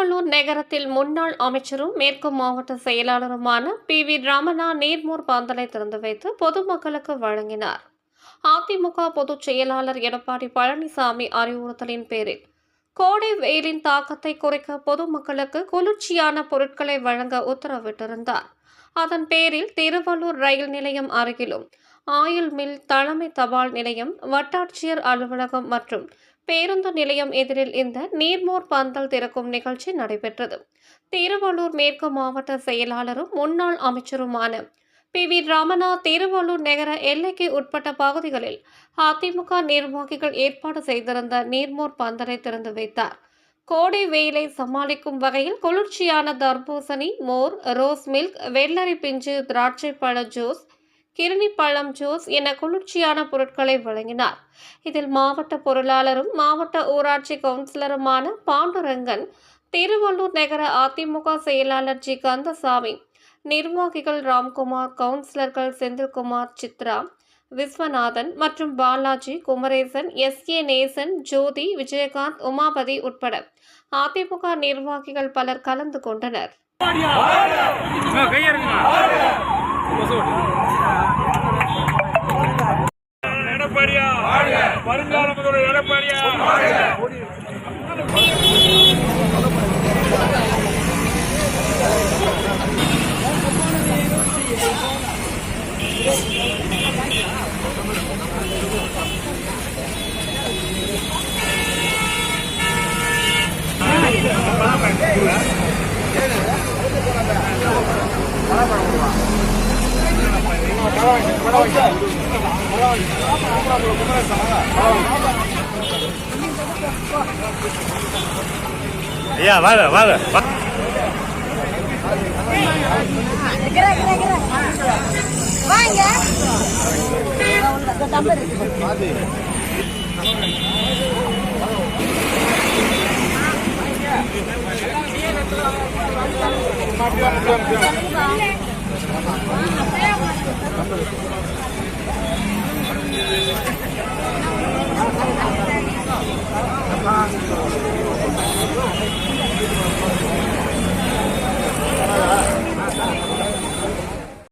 திருவள்ளூர் நகரத்தில் முன்னாள் அமைச்சரும் மேற்கு மாவட்ட செயலாளருமான PV ரமணா நீர்மோர் பந்தலை திறந்து வைத்து பொதுமக்களுக்கு வழங்கினார். அதிமுக பொதுச் செயலாளர் எடப்பாடி பழனிசாமி அறிவுறுத்தலின் பேரில் கோடை வெயிலின் தாக்கத்தை குறைக்க பொதுமக்களுக்கு குளிர்ச்சியான பொருட்களை வழங்க உத்தரவிட்டிருந்தார். அதன் பேரில் திருவள்ளூர் ரயில் நிலையம் அருகிலும் ஆயில் மில், தலைமை தபால் நிலையம், வட்டாட்சியர் அலுவலகம் மற்றும் பேருந்து நிலையம் எதிரில் இந்த நீர்மோர் பந்தல் திறக்கும் நிகழ்ச்சி நடைபெற்றது. திருவள்ளூர் மேற்கு மாவட்ட செயலாளரும் முன்னாள் அமைச்சருமான PV ரமணா திருவள்ளூர் நகர எல்லைக்கு உட்பட்ட பகுதிகளில் அதிமுக நிர்வாகிகள் ஏற்பாடு செய்திருந்த நீர்மோர் பந்தலை திறந்து வைத்தார். கோடை வெயிலை சமாளிக்கும் வகையில் குளிர்ச்சியான தர்பூசணி, மோர், ரோஸ் மில்க், வெள்ளரி பிஞ்சு, திராட்சை பழ ஜூஸ், கிருணி பழம் ஜூஸ் என குளிர்ச்சியான பொருட்களை வழங்கினார். இதில் மாவட்ட பொருளாளரும் மாவட்ட ஊராட்சி கவுன்சிலருமான பாண்டுரங்கன், திருவள்ளூர் நகர அதிமுக செயலாளர் G. கந்தசாமி, நிர்வாகிகள் ராம்குமார், கவுன்சிலர்கள் செந்தில்குமார், சித்ரா, விஸ்வநாதன் மற்றும் பாலாஜி, குமரேசன், SA நேசன், ஜோதி, விஜயகாந்த், உமாபதி உட்பட அதிமுக நிர்வாகிகள் பலர் கலந்து கொண்டனர். வருங்கால முதல்வர் எடப்பாடியா ஐயா வாங்க வாங்க வாங்க